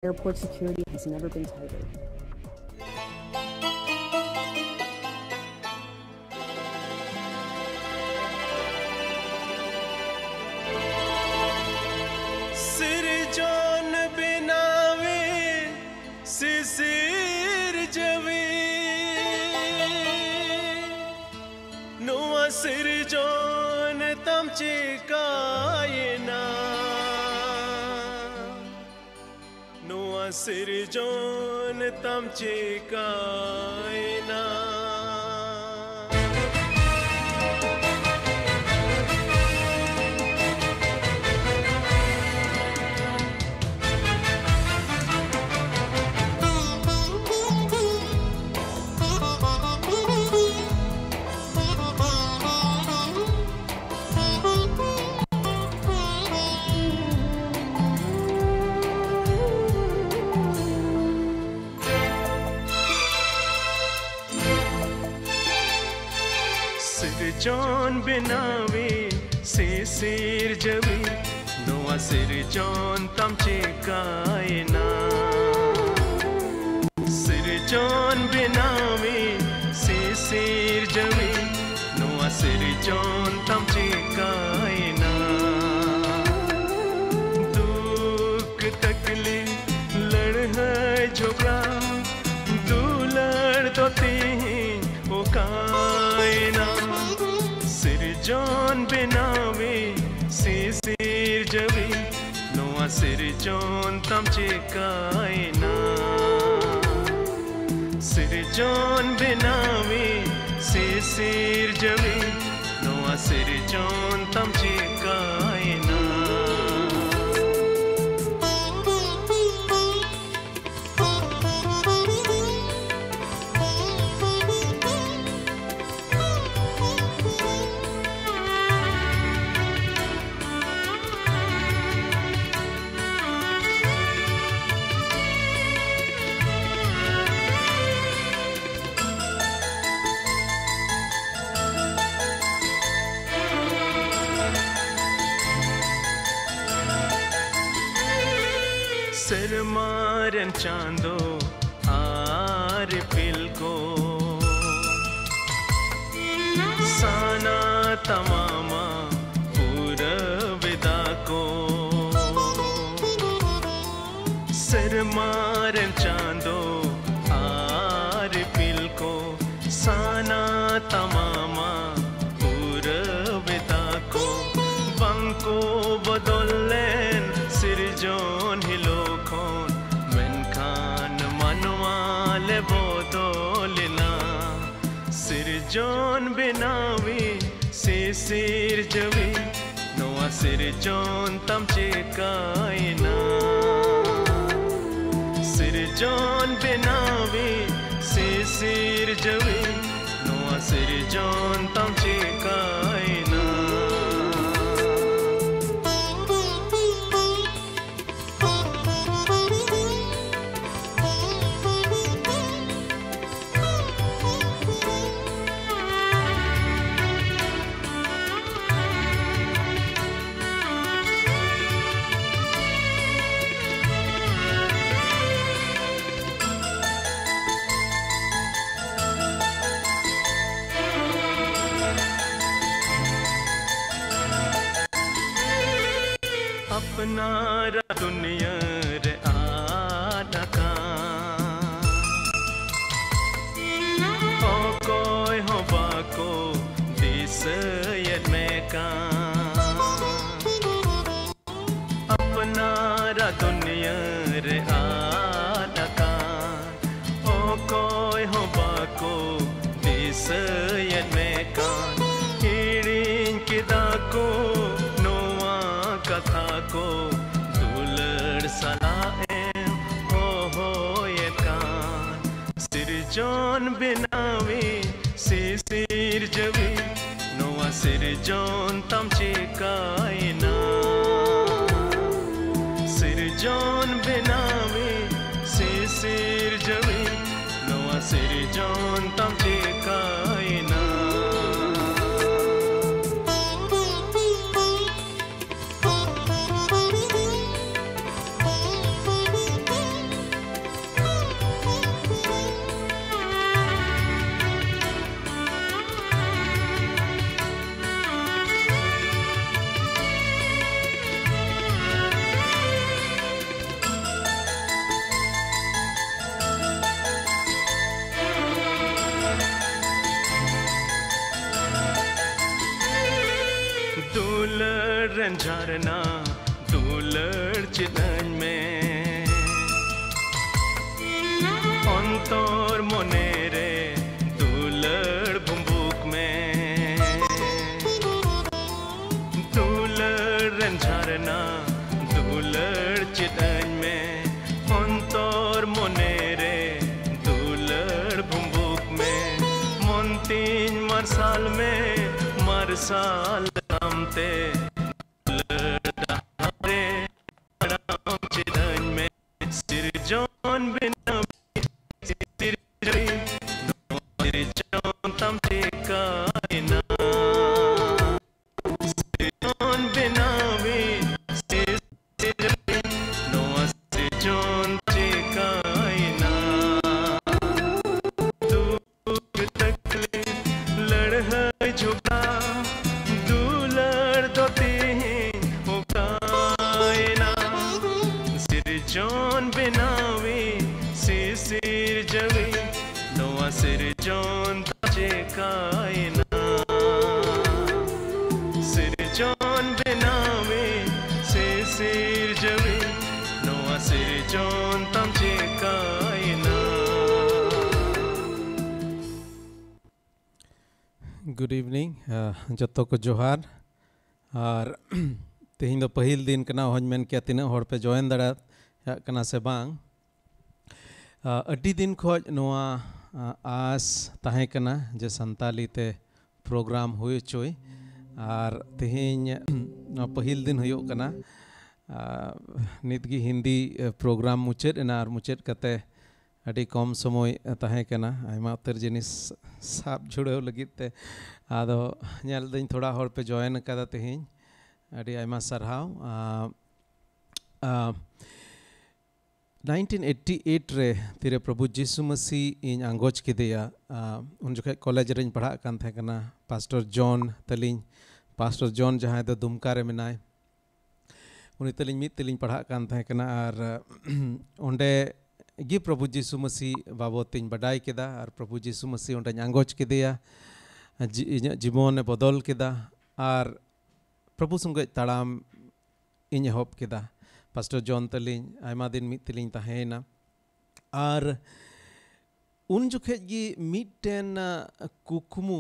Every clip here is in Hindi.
Airport security has never been tighter. Sirjon binawe sisir jawe Noa sirjon tamche kaina Noa sirjon tamche kaina Sirjon binawe sisir jawe Noa sirjon tamche kaina Sirjon binawe sisir jawe Noa sirjon tamche kaina Dukh takleef lad hai jhogla Du lad doti o kaina Sirjon binawe sisir jawe Noa sirjon tamche kaina Sirjon binawe sisir jawe Noa sirjon tamche kaina Sirmaran chando aar pil ko Sana tamama pura vida ko Sirmaran chando aar pil ko Sana tamama pura vida ko Banko badolen sirjon hilokon Menkhan manwale bodolina Sirjon binawe sisir jawe Noa sirjon tamche kaina Sirjon binawe sisir jawe Noa sirjon tamche kaina अपना दुनिया रे आना का ओ कोई हो बाको दिस यद में का अपना दुनिया रे आना का ओ कोई हो बाको दिस यद में का हिड़िन किदा को कथा को दुलड़ सलाएं हो ये कान Sirjon binawe sisir jawe Noa sirjon tamche kaina Sirjon binawe sisir jawe Noa sirjon tamche kaina ren jharna dulad chitan mein ontor monere dulad bhumbuk mein dulad ren jharna dulad chitan mein ontor monere dulad bhumbuk mein montin marsal mein marsal amte lerdare adam chidan mein sirjon binawi sirjai no sirjon tamte kaina sirjon binawi sirjai no sirjon tamte kaina dukh taklif ladhai jhukta Sirjon binawi sirjawi noa sirjon tache kaina sirjon binawi sirjawi noa sirjon tache kaina. Good evening, joto ko johar ar तेहिं दो पहिल दिन कना होज मेन के तिना होड़ पे जॉइन दड़ा कना से बांग अड्डी दिन खोज नोआ आस ताहे कना जे संताली ते प्रोग्राम हुए चोई आर तेहिं पहिल दिन हुयो कना नितगी हिंदी प्रोग्राम मुचेद एना आर मुचेद कते अड्डी कम समय ताहे कना आयमा उतर जिनिस साब जुड़े लगित ते आदो नेल दिन थोड़ा होड़ पे जॉइन कदा तेहिं अड़ी आयमा सरहाव 1988 रे तिरे प्रभु जीसु मसीह इन आंगोज किदेया उन जो कॉलेज रें पढ़ा कान थे कना पास्टर जॉन तलिंग पास्टर जॉन जहाँ दो दुमका रे मिनाय उनी तलिंग मित तलिंग पढ़ा कान थे कना और उन्डे गी प्रभु जीसु मसीह बाबो तिंग बडाई किदा और प्रभु जीसु मसीह उन्डे आंगोज किदेया जीवन बदल किदा और प्रभु संगे ताड़ाम इन एहब किदा पास्टर जॉन तलिंग आयमा दिन मित तलिंग ताहेना और उन जुखेज गी मिटेन कुकुमु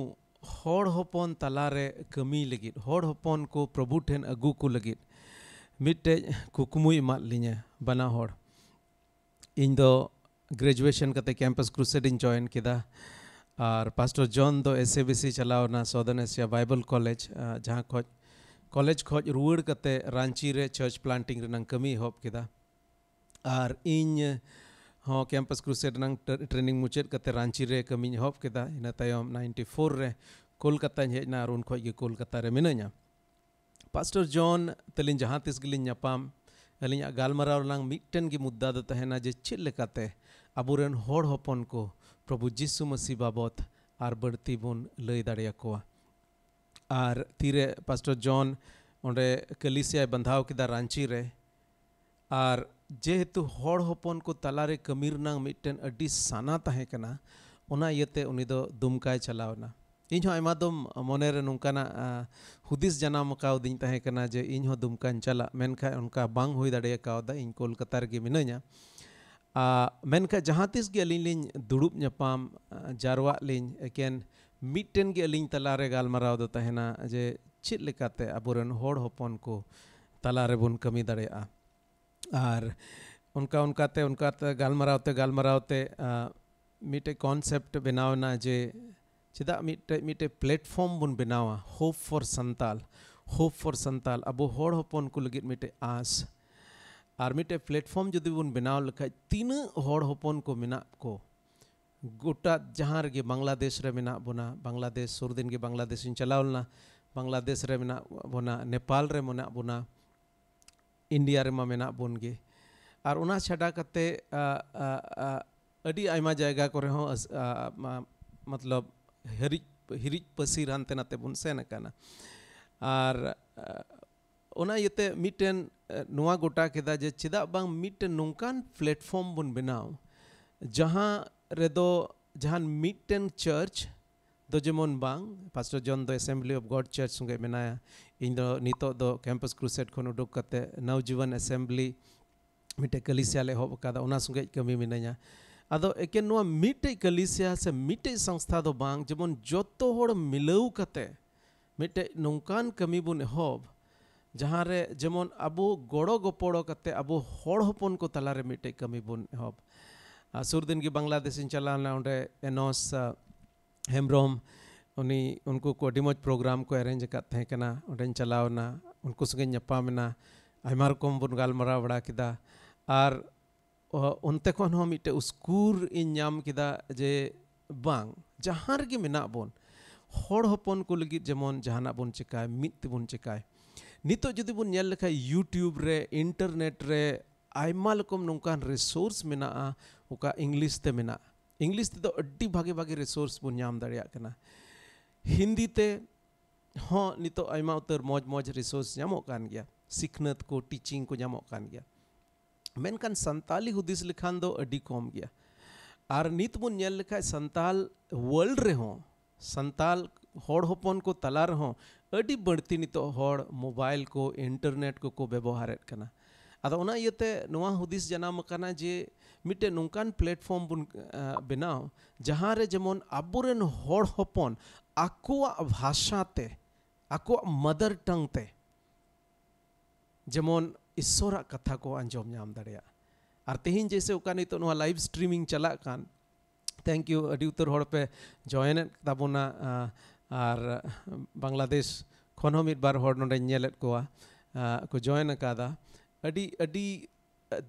होड़ होपन तलारे कमी लगित होड़ होपन को प्रभु ठेन अगु को लगित मिटे कुकुमु इमात लिnya बना होड़ इन दो ग्रेजुएशन कते कैंपस क्रूसेड इन जॉइन किदा और पास्टर जॉन दो एसएबीसी चलाओ ना सौदर्न एशिया बाइबल कॉलेज जहाँ खोज कॉलेज खोज रुआड़ कते रांची रे चर्च प्लांटिंग रनंग कमी होप किदा और इन हो कैंपस क्रूसेड नंग ट्रेनिंग मुचेद कते रांची रे कमी होप किदा इना तायम 94 रे कोलकाता हेजना और उन खोज गे कोलकाता रे मिनाया पास्टर जॉन तलिन जहाँ तिस गिलिन न्यापाम अलिया गालमराव लंग मिटन की मुद्दा दो तहना जे चिल लेकाते अबुरेन होड़ होपन को प्रभु जीसु मसीह बाबत आर बढ़ती बुन लय दाड़िया कोआ और तीरे पास्टर जॉन ओंडे कलिसिया बंधाव किदा रांची रे और जेहेतु होड़ होपन को तलारे कमीर नांग मिटन अड्डी साना ताहे कना ओना इयते उनी दो दुमकाय चलावना इन हो आयमा दम मोने रे नुंकाना हुदिस जनाम काव दिन ताहे कना जे इन हो दुमकान चला मेनखा उनका बांग होई दाड़े कावदा इन कोलकाता रे मिनाया मेनखा जहाँ तिस गे अलिन लिन दुड़ुब न्यापाम जारवा लिन एकेन मिटन के अलिंग तलारे गालमराव दो तहना जे चित लेकाते अबुरन होड़ होपन को तलारे बुन कमी दाड़ेया और उनकाते गालमरावते मिटे कॉन्सेप्ट बनावना जे चिदा मिटे प्लेटफॉर्म बुन बनावा होप फॉर संताल अब होड़ होपन को लगित मिटे आस और मिटे प्लेटफॉर्म जुदी बुन बनाव लखा तीन होड़ होपन को मिना को गोटा जहाँ रे बांग्लादेश रे मिना बोना बांग्लादेश सुर दिन के बांग्लादेश चलावलना बांग्लादेश रे मिना बोना नेपाल रे मिना बोना इंडिया रे मेना बोन गे और उना छाड़ा कते अडी आयमा जायगा करे हो मतलब हिरिज पसीर हानते नाते बुन सेन काना और उना यते मिटेन नुआ गोटा केदा जे चिदा बांग मिटेन नुंकान प्लेटफॉर्म बुन बनाव जहाँ रेदो जहाँ मिटेन church do jemon bang Pastor John do Assembly of God Church sungai menaya ᱤᱧ ᱫᱚ ᱱᱤᱛᱚᱜ ᱫᱚ Campus Crusade ᱠᱷᱚᱱ ᱩᱰᱩᱠ ᱠᱟᱛᱮ Navjivan Assembly ᱢᱤᱫᱴᱮᱡ ᱠᱟᱞᱤᱥᱤᱭᱟ ᱞᱮ ᱮᱦᱚᱵ ᱟᱠᱟᱫᱟ ᱚᱱᱟ ᱥᱚᱸᱜᱮ ᱠᱟᱹᱢᱤ ᱢᱤᱱᱟᱹᱧᱟ ᱟᱫᱚ ᱮᱠᱮᱱ ᱱᱚᱣᱟ ᱢᱤᱫᱴᱮᱡ ᱠᱟᱞᱤᱥᱤᱭᱟ ᱥᱮ ᱢᱤᱫᱴᱮᱡ ᱥᱚᱝᱥᱛᱷᱟ ᱫᱚ ᱵᱟᱝ ᱡᱮᱢᱚᱱ ᱡᱚᱛᱚ ᱦᱚᱲ ᱢᱤᱞᱟᱹᱣ ᱠᱟᱛᱮ ᱢᱤᱫᱴᱮᱡ ᱱᱚᱝᱠᱟᱱ ᱠᱟᱹᱢᱤ ᱵᱚᱱ ᱮᱦᱚᱵ ᱡᱟᱦᱟᱸ ᱨᱮ ᱡᱮᱢᱚᱱ ᱟᱵᱚ ᱜᱚᱲᱚ ᱜᱚᱯᱚᱲᱚ ᱠᱟᱛᱮ ᱟᱵᱚ ᱦᱚᱲ ᱦᱚᱯᱚᱱ ᱠᱚ ᱛᱟᱞᱟᱨᱮ ᱢᱤᱫᱴᱮᱡ ᱠᱟᱹᱢᱤ ᱵᱚᱱ ᱮᱦᱚᱵ ᱥᱩᱨ ᱫᱤᱱ ᱜᱮ ᱵᱟᱝᱞᱟᱫᱮশ ᱤᱧ ᱪᱟᱞᱟᱣ ᱞᱮᱱᱟ ᱚᱸᱰᱮ ᱮᱱᱚᱥ ᱦᱮᱢᱵᱨᱚᱢ उनको को अड़ी मज प्रोग्राम को अरेंज अकाद तहे कना उन्हें चलावना उनको संगे ᱧᱟᱯᱟᱢᱮᱱᱟ आयमा रकम बन गालमाराव बड़ा किदा आर उनते खन हम मिटे उस्कूर इन नाम किदा जे बांग जहां रगे मेना बोन हर हपन को लगी जेमन जहाना बोन चिकाय मित बोन चिकाय नितो जदि बोन नेल लेखा यूट्यूब रे इंटरनेट रे आयमा रकम नोंकान रिसोर्स मेना ओका इंग्लिश ते मेना इंग्लिश ते दो अड्डी भागे भागे रिसोर्स बोन नाम दाड़िया कना हिंदी ते हाँ नितो आयमा उतर मौज मौज रिसोर्स ᱧᱟᱢᱚᱜ ᱠᱟᱱ ᱜᱮᱭᱟ सिखनत को टीचिंग को ᱧᱟᱢᱚᱜ ᱠᱟᱱ ᱜᱮᱭᱟ मेनकान संताली हुदिस लिखान दो अड्डी कम गया आर नित बुन नेल लेखाय संताल वर्ल्ड रे हो संताल हड़ हपन को तला रे हो अड्डी बढ़ती नितो हड़ मोबाइल को इंटरनेट को व्यवहारेत कना आदो ओना इयते नोआ हुदिस जनाम कना जे मिटे नोंकान प्लेटफॉर्म बुन बनाव जहां रे जेमन आबोरेन हड़ हपन आकुआ भाषा ते आकुआ मदर टंग ते जेमन ईश्वरा कथा को अंजम नाम दाड़िया और तेहिन जैसे ओका नितो नोआ लाइव स्ट्रीमिंग चला कान थैंक यू अडी उतर हड़ पे जॉइन ताबोना और बांग्लादेश खन हम मिद बार हड़ नोडे नेलेत कोआ को जॉइन अकादा अडी अडी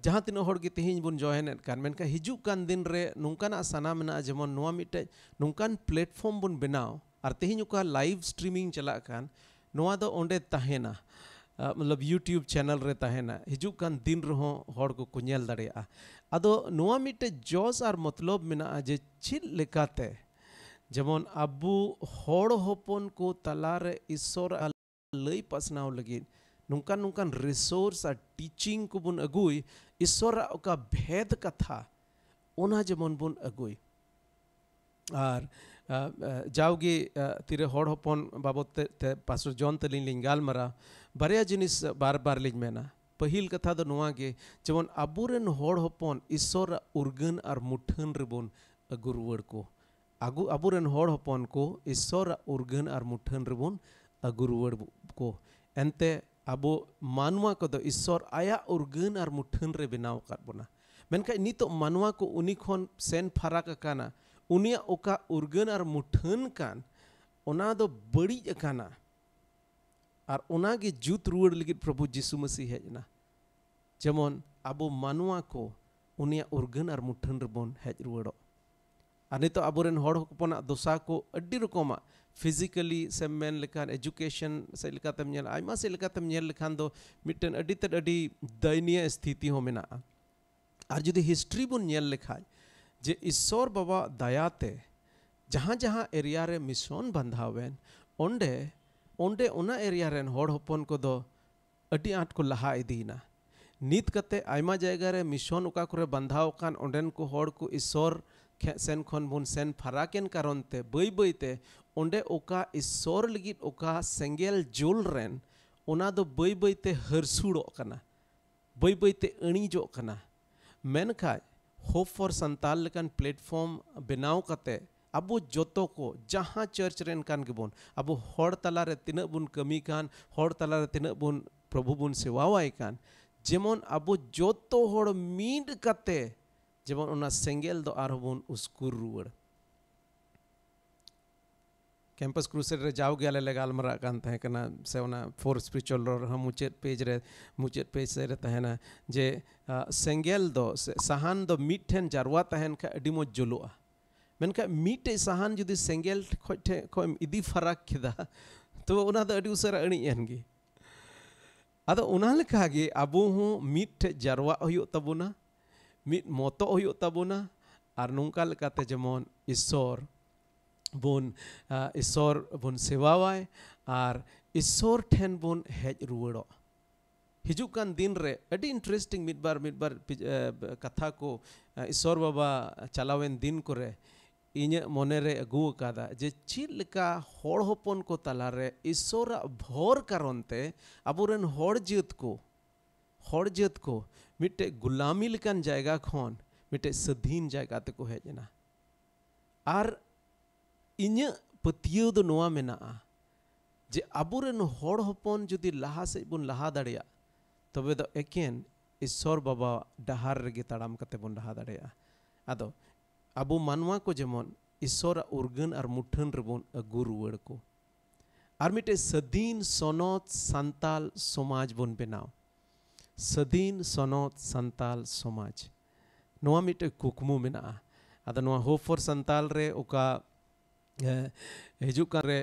जहाँ तीनों हड़ के तेहिन बुन जॉइन कान मेनका हिजू कान दिन रे नोंकाना साना मेना जेमन नोआ मिटे नोंकान प्लेटफॉर्म बुन बनाव और तेहिन उका लाइव स्ट्रीमिंग चला कान नोआ दो ओंडे तहेना मतलब यूट्यूब चैनल रे तहेना हिजू कान दिन रहो हड़ को कुñel दाड़िया आदो नोआ मिटे जोस और मतलब मेना जे चिल लेकाते जेमन अबू हड़ हपन को तलारे ईश्वर लई पासनाव लगी नोंकान नोंकान रिसोर्स और टीचिंग को बुन अगुई ईश्वर का भेद कथा ओना जेमन बुन अगुई और जाओगे तीरे हड़ हपन बाबत ते पास्टर जॉन तलिन लिंग गालमारा बारिया जिनिस बार बार लिंग मेना पहिल कथा दो नोआ गे जेमन आबुरेन हड़ हपन ईश्वर उर्गन और मुठन रेबन अगु रुवाड़ को आगु आबुरेन हड़ हपन को ईश्वर उर्गन और मुठन रेबन अगु रुवाड़ को एनते आबो मानवा को दो ईश्वर आया उर्गन और मुठन रे बनाव काट बोना मेनका नितो मानवा को उनी खन सेन फराक काना उनिया ओका उर्गन और मुठन कान ओना दो बड़ी काना और ओना के जुत रुवाड़ लगी प्रभु यीशु मसीह हेजना जेमन आबो मानवा को उनिया उर्गन और मुठन रेबन हेज रुवाड़ो और नितो आबोरेन हड़ हपना दोसा को अड्डी रकमा फिजिकली से मेन लेखान एजुकेशन से लेकातम नेल आयमा से लेकातम नेल लेखान दो मिटन अड्डी तड अड्डी दयनीय स्थिति हो मेना और जुदी हिस्ट्री बुन नेल लेखाय जे ईश्वर बाबा दयाते जहाँ जहाँ एरिया रे मिशन बंधावेन ओंडे ओंडे ओना एरिया रेन हड़ हपन को दो अड्डी आट को लहा इदीना नित कते आयमा जायगा रे मिशन उका करे बंधाव कान ओंडेन को हड़ को ईश्वर सेन खन बुन सेन फराकेन कारण ते बई बई ते ओंडे ओका ईश्वर लगी ओका सेंगेल जुल रेन ओना दो बई बई ते हरसुड़ो कना बई बई ते अणीजो कना मेनखा होप फॉर संताल लेकान प्लेटफॉर्म बनाव कते अबो जोतो को जहाँ चर्च रेन कान गेबोन अबो हड़ तला रे तिना बुन कमी कान हड़ तला रे तिना बुन प्रभु बुन सेवावाय कान जेमन अबो जोतो हड़ मीड कते जेमन ओना सेंगेल दो आरो बुन उस्कुर रुवाड़ कैंपस क्रूसेड रे जाओ गया ले गालमारा कान तहे कना से ओना फॉर स्पिरिचुअल और हम मुचेत पेज से रे तहेना जे सेंगेल दो सहान दो मिठेन जारवा तहेन का अडी मो जुलुआ मेनका मिटे सहान जुदी सेंगेल खोम इदी फराक किदा तो ओना दो अडी उसरा अणी एनगी आदो ओना लेखा गे अबो हूँ मिट जारवा हुयो तबुना मिट मोतो हुयो तबुना और नोंका लेकाते जेमन ईश्वर बुन सेवावाय और ईश्वर ठेन बुन हेज रुवाड़ो हिजुकान दिन रे अडी इंटरेस्टिंग मिदबार कथा को ईश्वर बाबा चलावेन दिन करे ᱤᱧᱟᱹᱜ ᱢᱚᱱᱮᱨᱮ ᱟᱹᱜᱩ ᱟᱠᱟᱫᱟ ᱡᱮ ᱪᱮᱫ ᱞᱮᱠᱟ ᱦᱚᱲ ᱦᱚᱯᱚᱱ ᱠᱚ ᱛᱟᱞᱟᱨᱮ ᱤᱥᱥᱚᱨᱟᱜ ᱵᱷᱚᱨ ᱠᱟᱨᱚᱱ ᱛᱮ ᱟᱵᱚᱨᱮᱱ ᱦᱚᱲ ᱡᱟᱹᱛ ᱠᱚ ᱢᱤᱫᱴᱮᱡ ᱜᱩᱞᱟᱢᱤ ᱞᱮᱠᱟᱱ ᱡᱟᱭᱜᱟ ᱠᱷᱚᱱ ᱢᱤᱫᱴᱮᱡ ᱥᱟᱹᱫᱷᱤᱱ ᱡᱟᱭᱜᱟ ᱛᱮᱠᱚ ᱦᱮᱡ ᱮᱱᱟ ᱟᱨ ᱤᱧᱟᱹᱜ ᱯᱟᱹᱛᱭᱟᱹᱣ ᱫᱚ ᱱᱚᱣᱟ ᱢᱮᱱᱟᱜᱼᱟ ᱡᱮ ᱟᱵᱚᱨᱮᱱ ᱦᱚᱲ ᱦᱚᱯᱚᱱ ᱡᱩᱫᱤ ᱞᱟᱦᱟ ᱥᱮᱫ ᱵᱚᱱ ᱞᱟᱦᱟ ᱫᱟᱲᱮᱭᱟᱜ ᱛᱚᱵᱮ ᱫᱚ ᱮᱠᱮᱱ ᱤᱥᱥᱚᱨ ᱵᱟᱵᱟ ᱰᱟᱦᱟᱨ ᱨᱮᱜᱮ ᱛᱟᱲᱟᱢ ᱠᱟᱛᱮ ᱵᱚᱱ ᱞᱟᱦᱟ ᱫᱟᱲᱮᱭᱟᱜᱼᱟ ᱟᱫᱚ ᱟᱵᱚ ᱢᱟᱱᱣᱟ ᱠᱚ ᱡᱮᱢᱚᱱ ᱤᱥᱥᱚᱨᱟᱜ ᱩᱨᱜᱟᱹᱱ ᱟᱨ ᱢᱩᱴᱷᱟᱹᱱ ᱨᱮᱵᱚᱱ ᱟᱹᱜᱩ ᱨᱩᱣᱟᱹᱲ ᱠᱚ ᱟᱨ ᱢᱤᱫᱴᱮᱡ ᱥᱟᱹᱫᱷᱤᱱ ᱥᱚᱱᱚᱛ ᱥᱟᱱᱛᱟᱞ ᱥᱚᱢᱟᱡᱽ ᱵᱚᱱ ᱵᱮᱱᱟᱣ ᱥᱟᱹᱫᱷᱤᱱ ᱥᱚᱱᱚᱛ ᱥᱟᱱᱛᱟᱞ ᱥᱚᱢᱟᱡᱽ ᱱᱚᱣᱟ ᱢᱤᱫᱴᱮᱡ ᱠᱩᱠᱢᱩ ᱢᱮᱱᱟᱜᱼᱟ ᱟᱫᱚ ᱱᱚᱣᱟ ᱦᱳᱯ ᱯᱷᱚᱨ ᱥᱟᱱᱛᱟᱞ ᱨᱮ ᱚᱠᱟ ᱦᱤᱡᱩᱜ ᱠᱟᱱ ᱨᱮ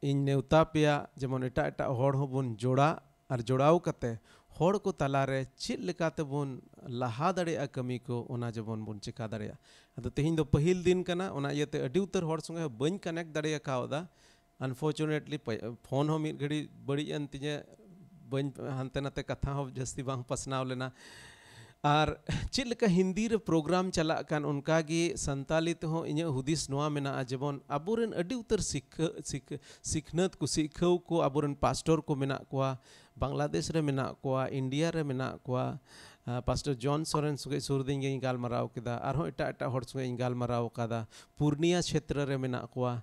ᱤᱧ ᱱᱮᱣᱛᱟ ᱯᱮᱭᱟ ᱡᱮᱢᱚᱱ ᱮᱴᱟᱜ ᱦᱚᱲ ᱦᱚᱸᱵᱚᱱ ᱡᱚᱲᱟᱣ ᱠᱟᱛᱮ ᱦᱚᱲ ᱠᱚ ᱛᱟᱞᱟᱨᱮ ᱪᱮᱫ ᱞᱮᱠᱟ ᱛᱮᱵᱚᱱ ᱞᱟᱦᱟ ᱫᱟᱲᱮᱭᱟᱜᱼᱟ ᱠᱟᱹᱢᱤ ᱠᱚ ᱚᱱᱟ ᱡᱮᱢᱚᱱ ᱵᱚᱱ ᱪᱮᱠᱟ ᱫᱟᱲᱮᱭᱟᱜᱼᱟ ᱟᱫᱚ ᱛᱮᱦᱮᱧ ᱫᱚ ᱯᱟᱹᱦᱤᱞ ᱫᱤᱱ ᱠᱟᱱᱟ ᱚᱱᱟ ᱤᱭᱟᱹᱛᱮ ᱟᱹᱰᱤ ᱩᱛᱟᱹᱨ ᱦᱚᱲ ᱥᱚᱸᱜᱮ ᱵᱟᱹᱧ ᱠᱟᱱᱮᱠᱴ ᱫᱟᱲᱮ ᱠᱟᱣᱫᱟ ᱟᱱᱯᱷᱚᱨᱪᱩᱱᱮᱴᱞᱤ ᱯᱷᱳᱱ ᱦᱚᱸ ᱢᱤᱫ ᱜᱷᱟᱹᱲᱤᱡ ᱵᱟᱹᱲᱤᱡ ᱮᱱ ᱛᱤᱧᱟᱹ ᱵᱟᱹᱧ ᱦᱟᱱᱛᱮ ᱱᱟᱛᱮ ᱠᱟᱛᱷᱟ ᱦᱚᱸ ᱡᱟᱹᱥᱛᱤ ᱵᱟᱝ ᱯᱟᱥᱱᱟᱣ ᱞᱮᱱᱟ ᱟᱨ ᱪᱮᱫ ᱞᱮᱠᱟ ᱦᱤᱱᱫᱤ ᱨᱮ ᱯᱨᱳᱜᱨᱟम ᱪᱟᱞᱟᱜ ᱠᱟᱱ ᱚᱱᱠᱟᱜᱮ ᱥᱟᱱᱛᱟᱞᱤ ᱛᱮᱦᱚᱸ ᱤᱧᱟᱹᱜ ᱦᱩᱫᱤᱥ ᱱᱚᱣᱟ ᱢᱮᱱᱟᱜᱼᱟ ᱡᱮᱢᱚᱱ ᱟᱵᱚᱨᱮᱱ ᱟᱹᱰᱤ ᱩᱛᱟᱹᱨ ᱥᱤᱠᱷᱱᱟᱹᱛ ᱠᱚ ᱥᱤᱠᱷᱟᱹᱣ ᱠᱚ ᱟᱵᱚᱨᱮᱱ ᱯᱟᱥᱴᱚᱨ ᱠᱚ ᱢᱮᱱᱟᱜ ᱠᱚᱣᱟ ᱵᱟᱝᱞᱟᱫᱮश ᱨᱮ ᱢᱮᱱᱟᱜ ᱠᱚᱣᱟ ᱤᱱᱰᱤᱭᱟ ᱨᱮ ᱢᱮᱱᱟᱜ ᱠᱚᱣᱟ ᱯᱟᱥᱴᱚᱨ ᱡᱚᱱ ᱥᱚᱨᱮᱱ ᱥᱚᱸᱜᱮ ᱥᱩᱨ ᱫᱤᱱ ᱜᱤᱧ ᱜᱟᱞᱢᱟᱨᱟᱣ ᱠᱮᱫᱟ ᱟᱨᱦᱚᱸ ᱮᱴᱟᱜ ᱦᱚᱲ ᱥᱚᱸᱜᱮ ᱤᱧ ᱜᱟᱞᱢᱟᱨᱟᱣ ᱟᱠᱟᱫᱟ ᱯᱩᱨᱱᱤᱭᱟ ᱪᱷᱮᱛᱨᱚ ᱨᱮ ᱢᱮᱱᱟᱜ ᱠᱚᱣᱟ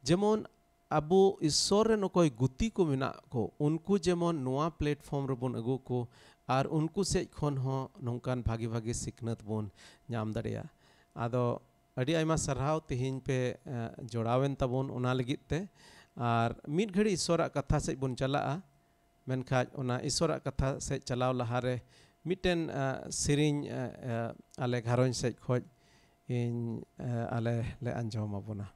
ᱡᱮᱢᱚᱱ ᱟᱵᱚ ᱤᱥᱥᱚᱨ ᱨᱮᱱ ᱚᱠᱚᱭ ᱜᱩᱛᱤ ᱠᱚ ᱢᱮᱱᱟᱜ ᱠᱚ ᱩᱱᱠᱩ ᱡᱮᱢᱚᱱ ᱱᱚᱣᱟ ᱯᱞᱟᱴᱯᱷᱚᱨᱢ ᱨᱮᱵᱚᱱ ᱟᱹᱜᱩ ᱠᱚ ᱟᱨ ᱩᱱᱠᱩ ᱥᱮᱡ ᱠᱷᱚᱱ ᱦᱚᱸ ᱱᱚᱝᱠᱟᱱ ᱵᱷᱟᱜᱤ ᱥᱤᱠᱷᱱᱟᱹᱛ ᱵᱚᱱ ᱧᱟᱢ ᱫᱟᱲᱮᱭᱟᱜᱼᱟ ᱟᱫᱚ ᱟᱹᱰᱤ ᱟᱭᱢᱟ ᱥᱟᱨᱦᱟᱣ ᱛᱮᱦᱮᱧ ᱯᱮ ᱡᱚᱲᱟᱣᱮᱱ ᱛᱟᱵᱚᱱ ᱚᱱᱟ ᱞᱟᱹᱜᱤᱫ ᱛᱮ ᱟᱨ ᱢᱤᱫ ᱜᱷᱟᱹᱲᱤ ᱤᱥᱥᱚᱨᱟᱜ ᱠᱟᱛᱷᱟ ᱥᱮᱡ ᱵᱚᱱ ᱪᱟᱞᱟᱜᱼᱟ ᱢᱮᱱᱠᱷᱟᱡ ᱚᱱᱟ ᱤᱥᱥᱚᱨᱟᱜ ᱠᱟᱛᱷᱟ ᱥᱮᱡ ᱪᱟᱞᱟᱣ ᱞᱟᱦᱟᱨᱮ ᱢᱤᱫᱴᱮᱱ ᱥᱮᱨᱮᱧ ᱟᱞᱮ ᱜᱷᱟᱨᱚᱸᱡᱽ ᱥᱮᱡ ᱠᱷᱚᱡ ᱟᱞᱮ ᱞᱮ ᱟᱸᱡᱚᱢ ᱟᱵᱚᱱᱟ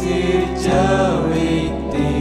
Sir Jawiti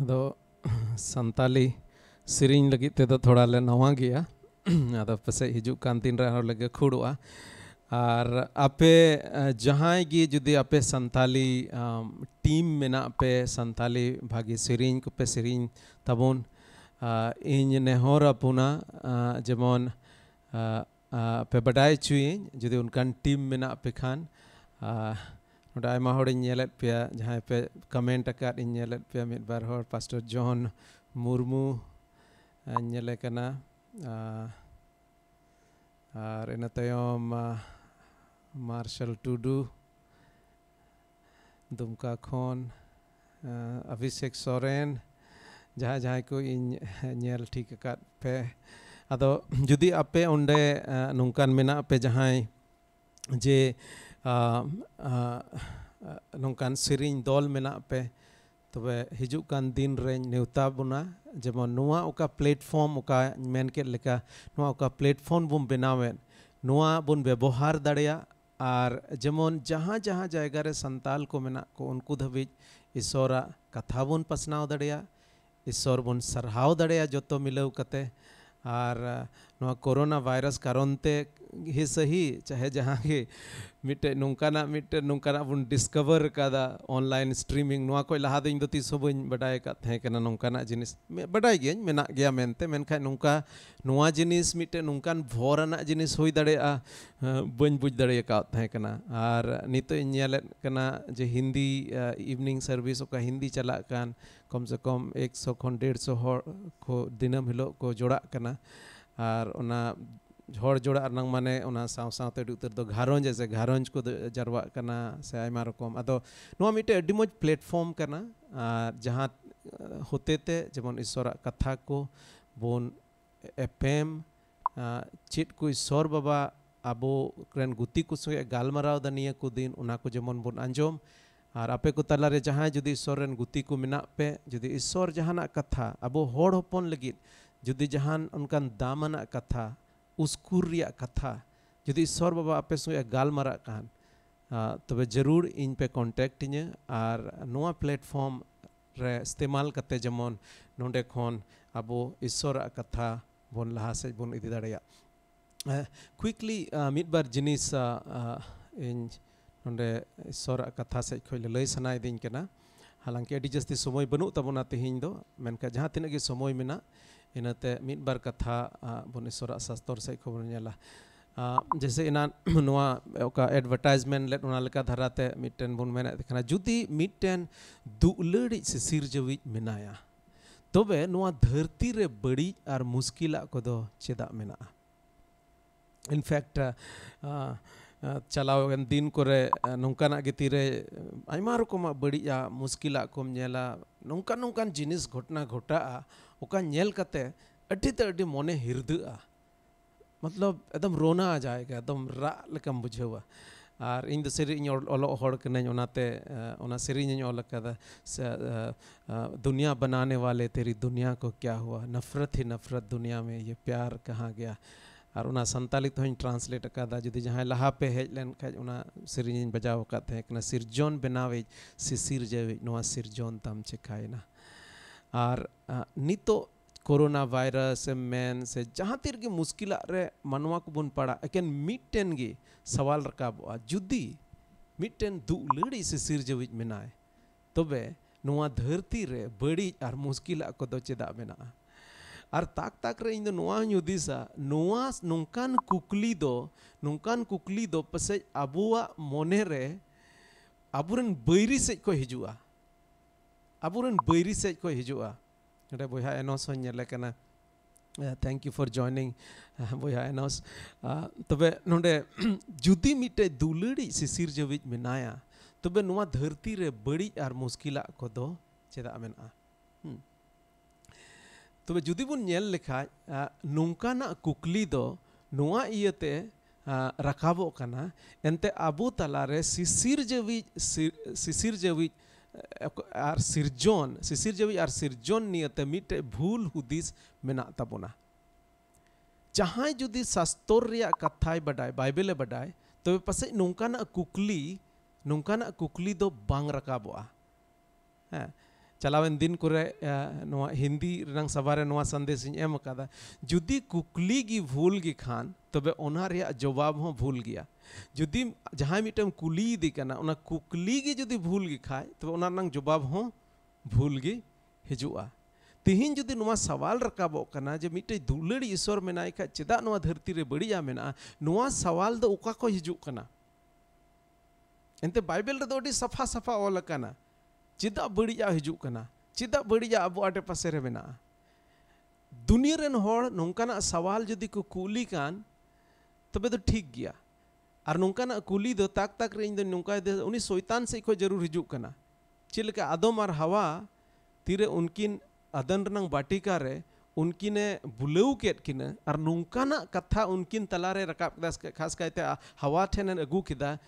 अदो संताली सिरिंग लगी ते तो थोड़ा ले नवा गया अदो पसे हिजू कान दिन रहा लगे खुड़वा और आपे जहाँ गी जुदी आपे संताली टीम में ना पे संताली भागी सिरिंग को पे सिरिंग तबोन इन नेहर अपुना जेमन पे बडाई चुई जुदी उनकान टीम में ना पे खान नोडा आयमा हर नेलेत पे जहाँ पे कमेंट अकाद नेलेत पे मिद बार हर पास्टर जॉन मुर्मू नेले कना और इन तयम मार्शल टुडू दुमका खोन अभिषेक सोरेन जहाँ जहाँ को इन नेल ठीक अकाद पे अदो जुदी आपे उन्डे नुंकान मेना पे जहाँ जे नौकान सिरिंग दल मेना पे तबे हिजू कान दिन रे नेवता बुना जेमन नुआ उका प्लेटफॉर्म उका मेन के लेका नुआ उका प्लेटफॉर्म बुम बनावे नुआ बुन व्यवहार दाड़िया और जेमन जहाँ जहाँ जायगा रे संताल को मेना को उनको धबी ईश्वरा कथा बुन पसनाव दाड़िया ईश्वर बुन सरहाव दाड़िया जोतो मिलाव कते और नुआ कोरोना वायरस कारण ते ही सही चाहे जहाँ के मिटे नुंकाना बुन डिस्कवर कादा ऑनलाइन स्ट्रीमिंग नुआ कोई लहा दिन दो तीसो बन बडाय का थे कना नुंकाना जिनिस बडाय गया मेना गया मेनते मेनखा नुंका नुआ जिनिस मिटे नुंकान भोरना जिनिस होई दाड़ेया बन बुझ दाड़े का थे कना और नितो इन्याले कना जे हिंदी इवनिंग सर्विस का हिंदी चला कान कम से कम 100 खन 150 हर को दिनम हिलो को जोड़ा कना और उना हर जोड़ा नंग माने उना साव सावते उतर दो घारों जैसे घारों को जरवा कना से आयमा रकम अदो नुआ मिटे अड्डी मोज प्लेटफॉर्म कना जहाँ होते ते जेमन ईश्वरा कथा को बोन एपेम चिट को ईश्वर बाबा आबो क्रेन गुती को संगे गालमाराव दानिया को दिन उना को जेमन बोन अंजोम और आपे को तला रे जहाँ जुदी ईश्वर रेन गुती को मिना पे जुदी ईश्वर जहाना कथा आबो होड़ होपन लगित जुदी जहान उनकान दामना कथा उसकुर रिया कथा जुदी ईश्वर बाबा आपे संगे गालमारा कान तबे जरूर इन पे कांटेक्ट इने और नोआ प्लेटफॉर्म रे इस्तेमाल करते जमन नोंडे खोन आबो ईश्वर कथा बोन लहा से बोन इदी दाड़िया क्विकली मिड बार जिनिस इन नोंडे ईश्वर कथा से खोल लय सनाय दिन केना हालांकि अडी जस्ती समय बनु तबना तेहिं दो मेनका जहाँ तिना के समय मेना इनाते मिड बार कथा बोन ईश्वर शास्त्र से खबर नेला जैसे इना नुआ ओका एडवर्टाइजमेंट लेट उना लेका धराते मिटन बोन मेना देखना जुदी मिटन दुलड़ी से सिरजवी मेनाया तबे नुआ धरती रे बड़ी और मुश्किला को दो चेदा मेना इनफैक्ट चलाव दिन करे नौकाना गितिरे आयमा रकम बड़िया मुश्किला को नेला नौकान जिनिस घटना घटा ओका नेल कते अड्डी ते अड्डी मोने हिरदआ मतलब एकदम रोना आ जाएगा एकदम रा लेकम बुझेवा और इन दो सेरी ओलो हड़ कने ओनाते ओना सेरी ओल कदा दुनिया बनाने वाले तेरी दुनिया को क्या हुआ नफरत ही नफरत दुनिया में ये प्यार कहाँ गया और उना संतालित हों ट्रांसलेट अकादा जुदी जहाँ लहा पे हेज लेन खाज उना सेरी बजाव काते हैं कना सिरजोन बनावे सिर जेवे नोआ सिरजोन तम चिकायना और नितो कोरोना वायरस मेन से जहाँ तीर की मुश्किल रे मनवा को बुन पड़ा एकेन मिटन गे सवाल रकाबा जुदी मिटन दुलड़ी से सिर जेविज मेनाय तबे नोआ धरती रे बड़ी और मुश्किल को दो चेदा मेना और ताक रे इन दो नोआ युदिसा नोआ नुंकान कुकली दो पसे अबुआ मोने रे अबुरन बैरी से को हिजुआ अबुरन बैरी से को हिजुआ अरे बोया एनोस होने कना थैंक यू फॉर जॉइनिंग बोया एनोस तबे नोंडे जुदी मिटे दुलड़ी सिसिर जविज मेनाया तबे नुआ धरती रे बड़ी और मुश्किला को दो चेदा मेना तबे जुदी बुन नेल लेखा नुंकाना कुकली दो नुआ इयते रकाबो कना एनते आबू तलारे सिसिर जविज और सिसिर जवी और सिरजोन नियते मिटे भूल हुदिस मेना तबोना जहाँ जुदी शास्त्र रिया कथाय बडाय बाइबले बडाय तो पासे नौकाना कुकली दो बांग रकाबोआ चलावेन दिन कोरे नोआ हिंदी रंग सभारे नोआ संदेश इन एम अकादा जुदी कुकली गी भूल गी खान तबे ओना रेया जवाब हो भूल गया जुदी जहां मिटम कुली दी कना ओना कुकली गी जुदी भूल गी खाय तबे ओना रंग जवाब हो भूल गी हिजुआ तिहिन जुदी नोआ सवाल रकाबो कना जे मिटे दुलड़ी ईश्वर मेनाय खा चेदा नोआ धरती रे बड़िया मेना नोआ सवाल दो ओका को हिजु कना एंते बाइबल रे दो सफा सफा ओल कना चेदा बड़िया हिजु कना चेदा बड़िया अब आटे पासे रे मेना दुनिया रेन होड़ नोंकाना सवाल जुदी को कुली कान तबे तो ठीक गया और नोंकाना कुली दो ताक ताक रे इन दो नोंका दे उनी शैतान से को जरूर हिजु कना चिलका आदम और हवा तीरे उनकिन अदन रंग बाटिका रे उनकिने बुलाऊ केट किने और नोंकाना कथा उनकिन तलारे रकाब खास कहते हवा ठेन अगू किदा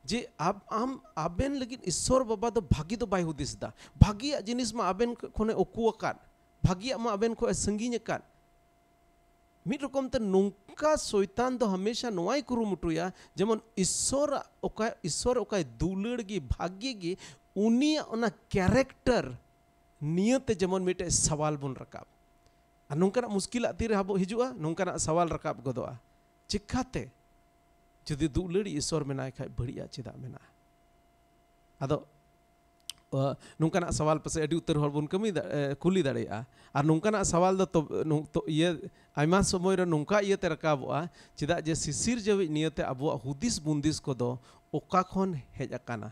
जे अब आम आबेन लेकिन ईश्वर बाबा दो भागी दो बाय हुदिस दा भागिया जिनिस मा आबेन खोने ओकु अकान भागिया मा आबेन को संगीन अकान मिट रकम ते नोंका शैतान दो हमेशा नोआई कुरुमुटुया जेमन ईश्वर ओका दुलड़ गी भाग्य गी उनिया ओना कैरेक्टर नियते जेमन मिटे सवाल बुन रकाब आ नोंकाना मुश्किल तीरे हबो हिजुआ नोंकाना सवाल रकाब गदोआ चिकाते जुदी दुलड़ी ईश्वर मेनाय खाय बढ़िया चेदा मेना आदो नोंकाना सवाल पासे अडी उत्तर हर बुन कमी कुली दाड़ेया और नोंकाना सवाल तो ये आयमा समय रे नोंका इयते रकाबोआ चेदा जे सिसिर जवि नियते अबुआ हुदिस बुंदिस को दो ओका खन हेज अकाना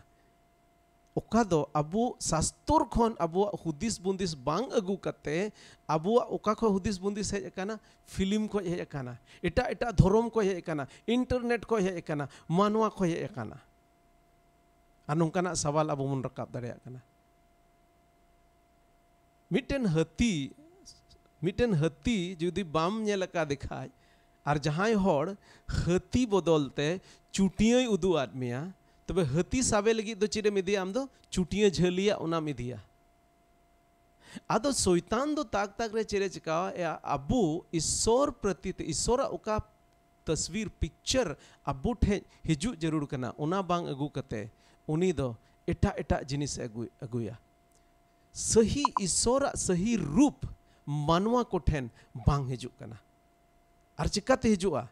ओका दो अबु शास्त्र खन अबुआ हुदिस बुंदिस बांग अगु कते अबुआ ओका खो हुदिस बुंदिस हेज अकाना फिल्म को हेज अकाना एटा एटा धर्म को हेज अकाना इंटरनेट को हेज अकाना मानवा को हेज अकाना आ नोंकाना सवाल अबु मुन रकाब दाड़ेया कना मिटेन हती जुदी बाम नेलका दिखाय और जहां होड़ हती बदलते चुटियाई उदु आदमिया तबे हती साबे लगी दो चिरे मिदिया आम दो चुटिया झलिया ओना मिदिया आदो शैतान दो ताक ताक रे चिरे चिकावा या अबु ईश्वर प्रति ईश्वर ओका तस्वीर पिक्चर अबु ठे हिजु जरूर कना ओना बांग अगु कते उनी दो एटा एटा जिनिस अगुया सही ईश्वर सही रूप मानवा को ठेन बांग हिजु कना और चिकाते हिजुआ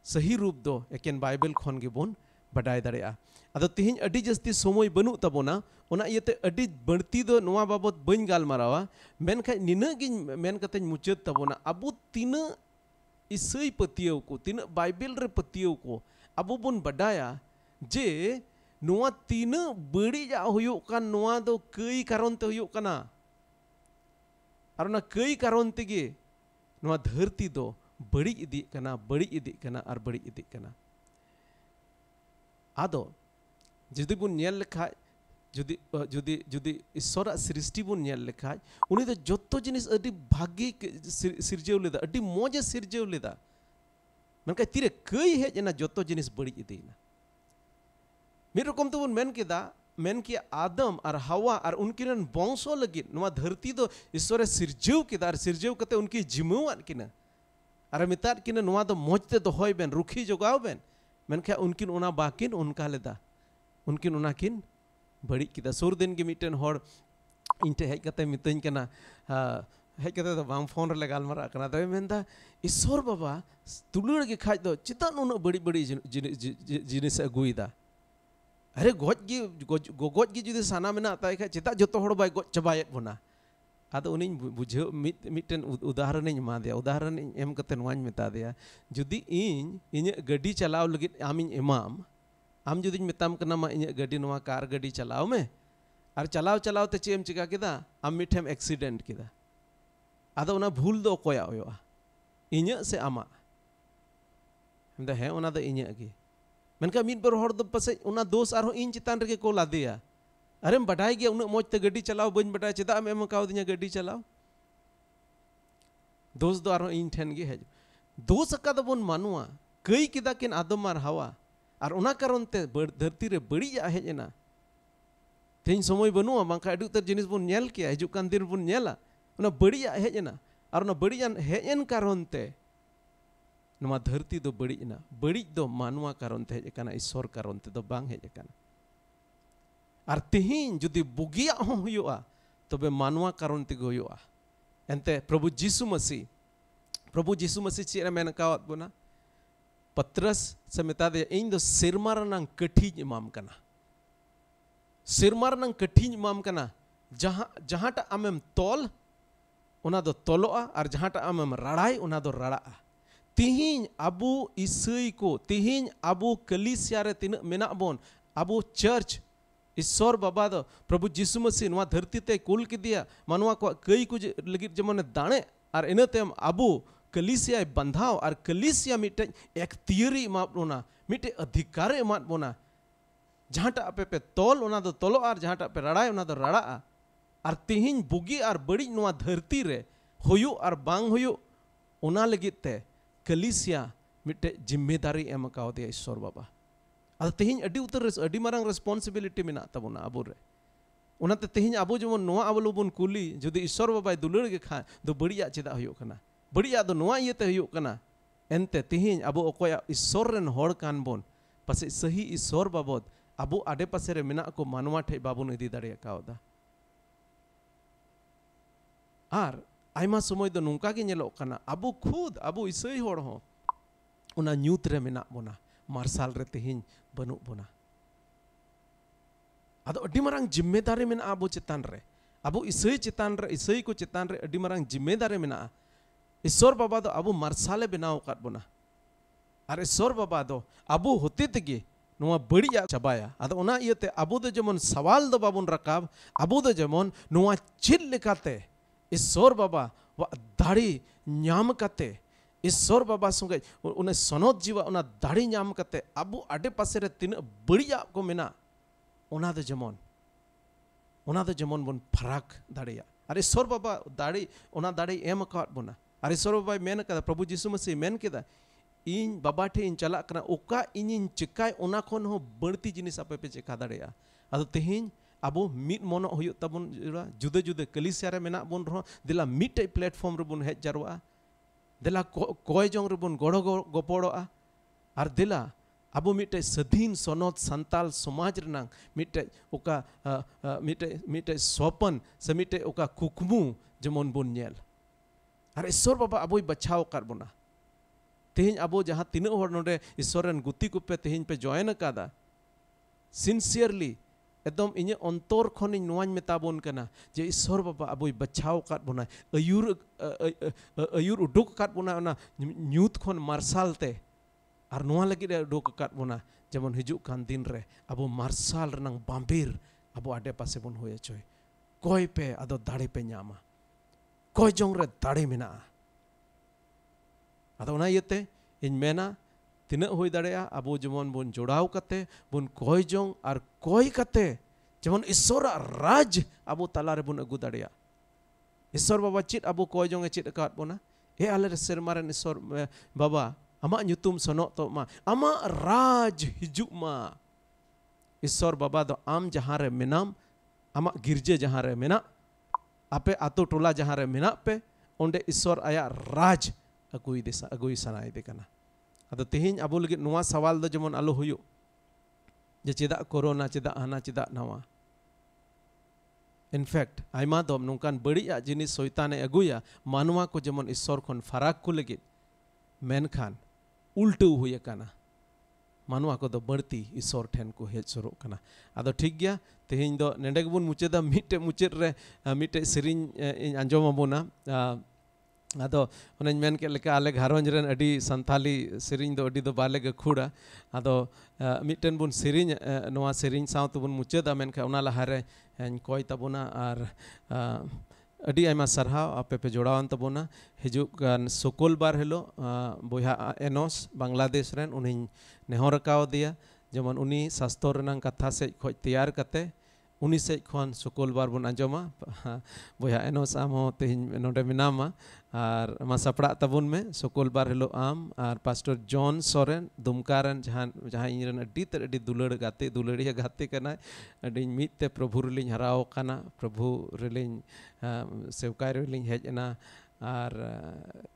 सही रूप दो एकेन बाइबल खन गे बोन बडाय दाड़ेया अदो तिहिन अडी जस्ती समय बनु तबोना ओना इयते अडी बड़ती दो नोआ बाबत बन गालमारावा मेनखा निना गिन मेन कते मुचाद तबोना अबु तीना ईसई पतियव को तीना बाइबल रे पतियव को अबु बोन बडाया जे नोआ तीना बड़ी जा हुयो कान नोआ दो कई कारण ते हुयो कना और ना कई कारण तेगे नोआ धरती दो बड़ी इदी कना और बड़ी इदी कना आदो जुदी बुन नेल लेखाय जुदी जुदी जुदी ईश्वर सृष्टि बुन नेल लेखाय उनी दो जत्तो जिनिस अडी भाग्य सिरजेव लेदा अडी मोजे सिरजेव लेदा मनका तीरे कई हेज ना जत्तो जिनिस बड़ी इदीना मिर रकम तो बुन मेन किया आदम और हवा और उनकिन वंशो लगी नोआ धरती दो ईश्वर सिरजेव किदा और सिरजेव कते उनकी जिम्मेवार किना और मिताद किना नोआ दो मोजते दो होय बेन रुखी जोगाव बेन मेनखा उनकिन उना बाकिन उनका लेदा उनकिन उनाकिन बड़ी किदा सुर दिन के मिटन होड़ इनटे हेज कते मितइन कना हेज कते तो बांग फोन रे गालमारा कना तबे मेनदा ईश्वर बाबा तुलुड़ के खाज दो चिता नुन बड़ी बड़ी जिनिस अगुइदा अरे गोज की जुदी साना मेना ताय खा चिता जतो होड़ बाय गोज चबायेत बोना आदो उनी बुझे मिटन उदाहरण इन मा दिया उदाहरण एम कते नोवाñ मेता दिया जुदी इन गाड़ी चलाव लगी आमिन इमाम आम जुदी मेताम कना मा इन गाड़ी नोवा कार गाड़ी चलाव में और चलाव चलाव ते चेम चिका किदा आम मिठेम एक्सीडेंट किदा आदो उना भूल दो कोया होया इन से आमा हमदा है उना दो इन गे मेनका मिट बार होड़ दो पसे उना दोष आरो इन चितान रे को लादिया अरे बढ़ाई गया उन्हें मौज ते गड्डी चलाओ बन बढ़ाई चेदा एम काव दिया गड्डी चलाओ दोस्त दो आरो इन ठेन गे है दोस्त का दो बन मानुआ कई किदा किन आदम और हवा और उना कारण ते धरती रे बड़ी जा है ना तेन समय बनुआ बांका अडी उतर जिनिस बन नेल किया हिजु कान दिन बन नेला उना बड़ी जा है ना और उना बड़ी जान है एन कारण ते नोआ धरती दो बड़ी ना बड़ी दो मानुआ कारण ते है कना ईश्वर कारण ते दो बांग है कना और तेहिन जुदी बुगिया हुआ तबे मानवा कारण तेगे हुआ एंते प्रभु यीशु मसीह चेरे मेन कावत बोना पत्रस से मेता दे इन दो सिरमा रनंग कठी इमाम कना सिरमा रनंग कठी इमाम कना जहाँ टा आमेम तोल उना दो तोलोआ और जहाँ टा आमेम रड़ाई उना दो रड़ाआ तिहिं अबू ईसई को तिहिं अबू कलीसिया रे तिन मेना बोन अबू चर्च ईश्वर बाबा दो प्रभु यीशु मसीह नवा धरती ते कुल के दिया मानवा को कई कुछ लगी जमने दाणे और इनते अबू कलीसिया बंधाव और कलीसिया मिटे एक थियरी माप बोना मिटे अधिकार माप बोना जहाँ टा पे पे तोल उना दो तोलो और जहाँ टा पे रड़ाई उना दो रड़ा और तिहिं बुगी और बड़ी नवा धरती रे होयु और बांग होयु उना लगी ते कलीसिया मिटे जिम्मेदारी एम काव दिया ईश्वर बाबा अद तेहिं अडी उतर अडी मारंग रेस्पॉन्सिबिलिटी मेना तबोना अबो रे उनाते तेहिं अबो जेमन नोआ अबलो बन कुली जदि ईश्वर बाबा दुलड़ गे खा दो बड़िया चेदा हुयो कना बड़िया दो नोआ इयते हुयो कना एनते तेहिं अबो अकोया ईश्वर रेन होड़ कान बोन पासे सही ईश्वर बाबद अबो आडे पासे रे मेना को मानवा ठे बाबुन इदी दाड़े कावदा आर आयमा समय दो नोंका गे नेलो कना अबो खुद अबो ईसई होड़ हो उना न्यूत रे मेना बोना मार्शल रे तेहिं बनु बोना अदो अडी मारंग जिम्मेदारी मेना अबो चितान रे अबो ईसई को चितान रे अडी मारंग जिम्मेदारी मेना ईश्वर बाबा दो अबो मार्शल बनाव काट बोना और ईश्वर बाबा दो अबो होते तगे नोआ बड़िया चबाया अदो उना इयते अबो दो जेमन सवाल दो बाबुन रकाब अबो दो जेमन नोआ चिल लेकाते ईश्वर बाबा व दाड़ी न्याम काते ईश्वर बाबा संगे उन्हें सनद जीवा उना दाड़ी न्याम काते अबो आडे पासे रे तीन बड़िया को मेना उना दो जेमन बन फराक दाड़िया और ईश्वर बाबा दाड़ी उना दाड़ी एम काट बोना और ईश्वर बाबा मेन कदा प्रभु यीशु मसीह मेन केदा इन बाबा ठे इन चला कना ओका इन चिकाय उना खन हो बड़ती जिनिस आपे पे चिका दाड़िया अदो तेहिं अबो मिट मोनो हुयो तबन जुदे जुदे कलीसिया रे मेना बोन रहो दिला मिटे प्लेटफॉर्म रे बोन हेज जारवा दिला कोय जोंग रे बोन गोड़ो गोपोड़ोआ और दिला अबो मिटे सधीन सनद संताल समाज रनांग मिटे ओका मिटे स्वपन से मिटे ओका कुकमु जेमन बोन नेल और ईश्वर बाबा अबोय बचाव कर बोना तेहिं अबो जहाँ तीन होड़ नोडे ईश्वर रन गुती कुपे तेहिं पे जॉइन कादा सिंसियरली एकदम इने अंतर खन नोआñ मेताबोन कना जे ईश्वर बाबा अबोय बचाव काट बोना अयुर उडुक काट बोना ओना न्यूत खन मार्शल ते और नोआ लगी उडुक काट बोना जेमन हिजुक कान दिन रे अबो मार्शल रनंग बांबीर अबो आडे पासे बोन होय चोय कोय पे अदो दाड़े पे न्यामा कोय जोंग रे दाड़े मेना अदो ओना इयते इन मेना तीना हुई दाड़ेया अबो जेमन बोन जोड़ाव कते बोन कोय जोंग और कोय कते जेमन ईश्वर राज अबो तला रे बोन अगु दाड़ेया ईश्वर बाबा चित अबो कोय जोंग ए चित काट बोना ए आले रे सेरमा रे ईश्वर बाबा अमा ᱧᱩᱛᱩᱢ सनोक तो मा अमा राज हिजुक मा ईश्वर बाबा दो आम जहाँ रे मेनाम अमा गिरजे जहाँ रे मेना आपे आतो टोला जहाँ रे मेना पे ओंडे ईश्वर आया राज अगुई सनाई दे कना अदो तेहिं अबो लगे नुआ सवाल दो जेमन आलो हुयो जे चेदा कोरोना चेदा हाना चेदा नवा इनफैक्ट आयमा दो नोंकान बड़िया जिनिस शैताने अगुया मानवा को जेमन ईश्वर खन फराक को लगे मेनखान उल्टू हुए कना मानवा को दो बढ़ती ईश्वर ठेन को हेज सरो कना अदो ठीक गया तेहिं दो नेडे गेबुन मुचेदा मिटे मुचेद रे मिटे सेरिन आंजोम अबोना अदो उन्हें मेन के लेका आले घारोंज रेन अडी संथाली सेरिन दो अडी दो बाले गे खुड़ा अदो मिटन बुन सेरिन नोआ सेरिन साउथ बुन मुचेदा मेन के उना लहारे कोय तबोना और अडी आयमा सरहाव आपे पे जोड़ावन तबोना हिजुक सुकुल बार हेलो बोया एनोस बांग्लादेश रेन उन्हीं नेहर काव दिया जेमन उनी शास्त्र रनांग कथा से खोज तैयार कते उनी से खन सुकुल बार बुन आंजोमा बोया एनोस आम हो तेहिं नोडे मिनामा और मा सपड़ा तबुन में सुकुल बार हेलो आम और पास्टर जॉन सोरेन दुमकारन जहाँ इनरन अडी दुलड़ गाते दुलड़िया गाते कना अडी मिते प्रभु रेलिंग हराव कना प्रभु रेलिंग सेवकाय रेलिंग हेजना और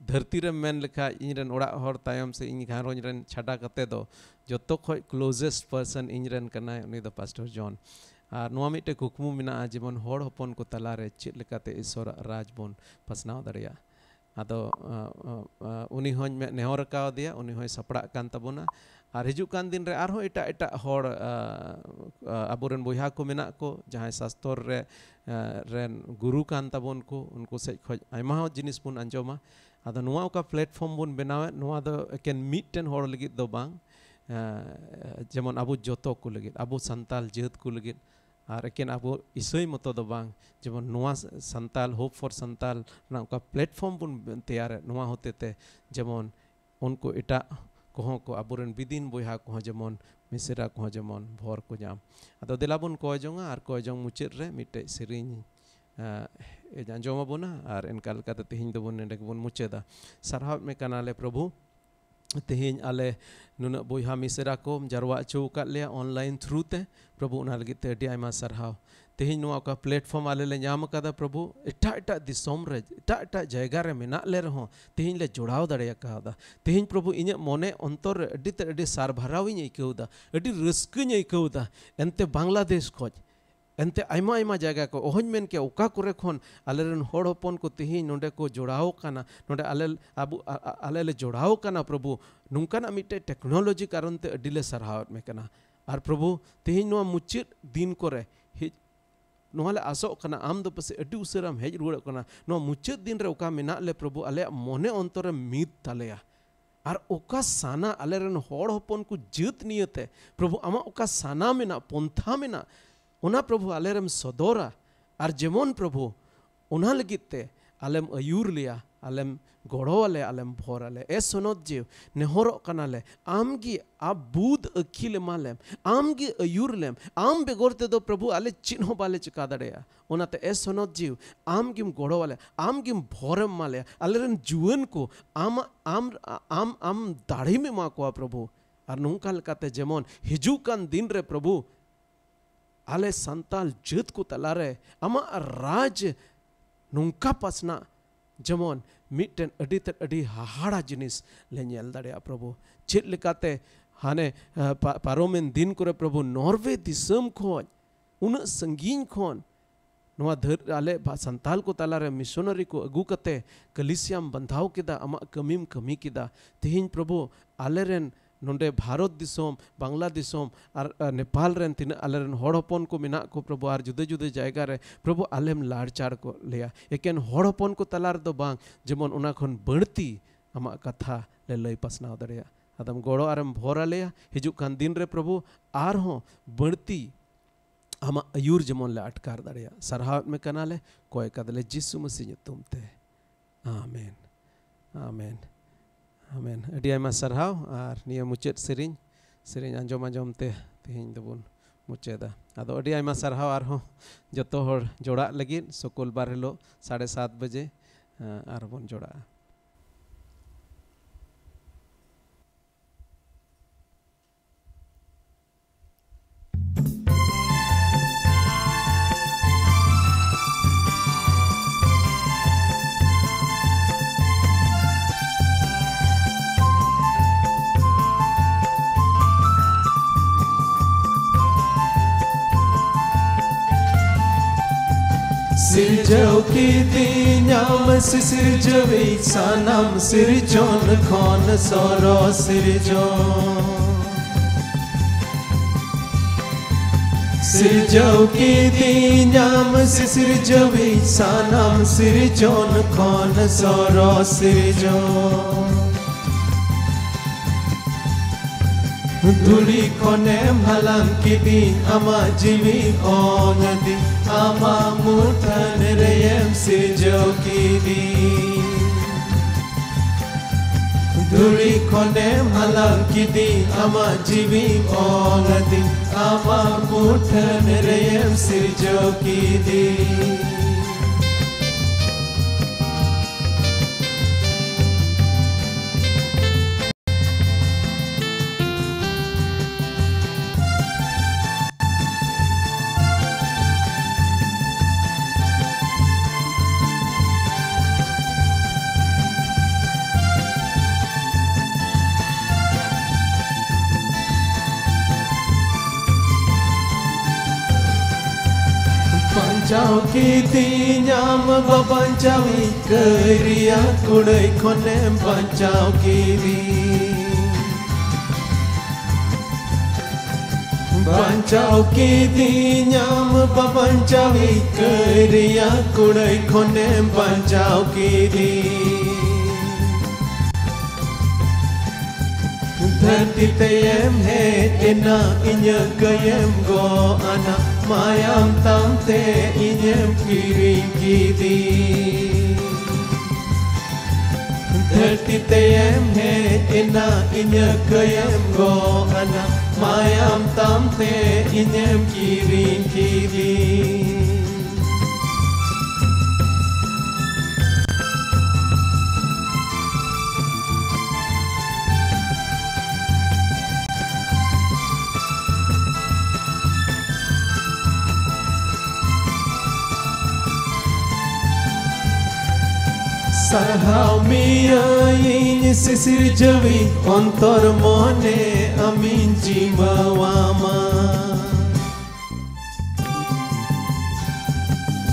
धरती रे मेन लेखा इनरन ओड़ा हर तायम से इन घारोंज रन छाड़ा कते दो जतो खय क्लोजेस्ट पर्सन इनरन कना उनी दो पास्टर जॉन और नुआ मिटे कुकमु मिना जेमन होड़ हपन को तलारे चेद लेकाते ईश्वर राज बोन पसनाव दड़िया आदो उनी होñ नेहर का दिया उनी होय सपड़ा कान तबोना और हिजू कान दिन रे आरो एटा एटा होड़ आबोरेन बोया को मेना को जहां शास्त्र रे रेन गुरु कान तबोन को उनको से खoj आयमा जिनिस बुन अंजोमा आदो नुआ का प्लेटफॉर्म बुन बनावे नुआ दो एकेन मिटन होड़ लगी दो बांग जेमन अबो जोतो को लगी अबो संताल जेत को लगी और एकेन अबो इसोई मतो दो बांग जेमन नुआ संताल होप फॉर संताल ना का प्लेटफॉर्म बुन तैयार नुआ होते ते जेमन उनको एटा कोहों को आबोरेन बिदिन बोया को जेमन मिसरा को जेमन भोर को जाम आदो देलाबुन को जोंगा और को जोंग मुचेद रे मिटे सिरिंग आंजोमा बोना और इनका लकाते तेहिं दो नेंडे बन मुचेदा सरहाव में कनाले प्रभु तेहिं आले नुना बोया मिसरा को जरवा चो का ले ऑनलाइन थ्रू ते प्रभु उना लगी ते अडी आयमा सरहाव तेहिं नुआ का प्लेटफॉर्म आले ले ᱧᱟᱢ कदा प्रभु एटा एटा दिसोम रे एटा एटा जायगा रे मेना ले रहो तेहिं ले जोड़ाव दड़िया कादा तेहिं प्रभु इने मोने अंतर अडी ते अडी सार भराविኝ इकौदा अडी रस्कኝ इकौदा एनते बांग्लादेश खोज एनते आयमा आयमा जायगा को ओहñ मेन के ओका करे खन आलेरन होड़ हपन को तेहिं नोंडे को जोड़ाव काना नोंडे आले आबु आले ले जोड़ाव काना प्रभु नुंकाना मिटे टेक्नोलॉजी कारण ते अडीले सरहाव में काना और प्रभु तेहिं नुआ मुचित दिन करे नुआले आसो कना आम दो पसे अडी उसराम हेज रुड़ कना नुआ मुचित दिन रे ओका मेना ले प्रभु आले मोने अंतर मीत तालेया और ओका साना आलेरन होड़ हपन को जित नियते प्रभु आमा ओका साना मेना पंथा मेना उना प्रभु आलेरम सदोरा और जेमन प्रभु उना लगिते आलेम अयूर लिया आलेम गोड़ो आले आलेम भोर आले ए सोनोत जीव नेहरो कनाले आमगी आ बुद अखिल मालेम आमगी अयूर लेम आम बेगोरते दो प्रभु आले चिन्हो बाले चिका दड़ेया उनाते ए सोनोत जीव आमगिम गोड़ो आले आमगिम भोरम माले आलेरन जुवन को आम आम आम आम दाढ़ी में मा को प्रभु और नुंका लकाते जेमन हिजुकान दिन रे प्रभु आले संताल जत को तलारे आमा राज नुंका पसना जेमन मिटन अडी ते अडी हाहाड़ा जिनिस ले नेल दाड़िया प्रभु चेद लेकाते हाने पारोमेन दिन करे प्रभु नॉर्वे दिसम खोज उन संगीन खोन नवा धर आले संताल को तलारे मिशनरी को अगू कते कलिसियाम बंधाव किदा आमा कमीम कमी किदा तेहिं प्रभु आलेरेन नोंडे भारत दिसोम बांग्ला दिसोम और नेपाल रेन तीन आलेरन होड़ हपन को मेना को प्रभु और जुदे जुदे जायगा रे प्रभु आलेम लाड़चाड़ को लिया एकेन होड़ हपन को तलार दो बांग जेमन उना खन बढ़ती आमा कथा ले लई पसनाव दड़िया आदम गोड़ो आरम भोरा लिया हिजुक कान दिन रे प्रभु आर हो बढ़ती आमा अयूर जेमन ले अटकार दड़िया सरहाव में कनाले कोय कदले जिसु मसीह ᱧᱩᱛᱩᱢ ते आमेन आमेन आमेन अडी आयमा सरहाव और निया मुचेद सेरिंग आंजोम आंजोम ते तेहिं दबुन मुचेदा आदो अडी आयमा सरहाव आर हो जतो होड़ जोड़ा लगी सुकुल बार हिलो 7:30 बजे आर बन जोड़ा सिरजौ की दिन्याम सिरजवी सानम सिरजोन खोन सोरो सिरजो सिरजौ की दिन्याम सिरजवी सानम सिरजोन खोन सोरो सिरजो धुली कोने भलम की दिन आमा जीवी ओन दी आमा मुठन रेयम सिरजौ की दिन धुली कोने भलम की दिन आमा जीवी ओन दी आमा मुठन रेयम सिरजौ की दिन Bancau kitinyam babancawi keria kudai konem bancau kiri Bancau kitinyam babancawi keria kudai konem bancau kiri Dhati tayem he ina inya gayem go ana mayam tamte inyem kiri kiri Dhati tayem he ina inya gayem go ana mayam tamte inyem kiri kiri Sarhau mia ini sisir jawi ontor mone amin jimawama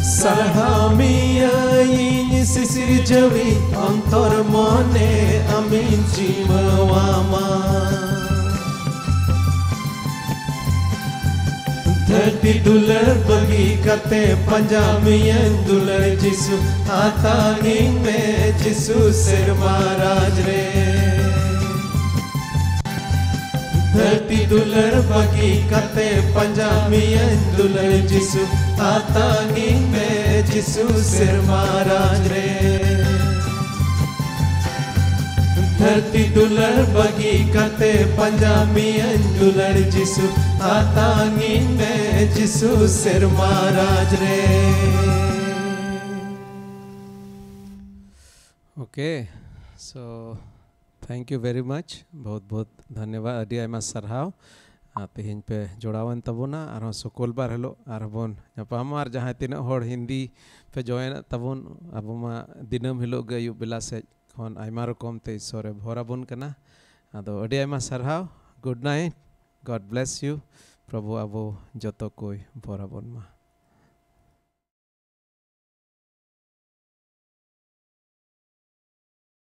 Sarhau mia ini sisir jawi ontor mone amin jimawama $30 bagi kate panjamian $1 jisu atanging me jisu serma rajre $30 bagi kate panjamian $1 jisu atanging me jisu serma rajre $30 bagi kate panjamian $1 jisu atangin me jisu serma rajre Okay, so thank you very much. बहुत धन्यवाद अडी आयमा सरहाव तेहिन पे जोड़ावन तबुना आरो सुकुल बार हेलो आरबोन जपामार जहां तिना होड़ हिंदी पे जॉइन तबुन अबमा दिनम हिलो गयु बेला से खन आयमा रकम ते ईश्वरे भराबुन कना आदो अडी आयमा सरहाव good night God bless you प्रभु आबो जतो कोई भराबुन मा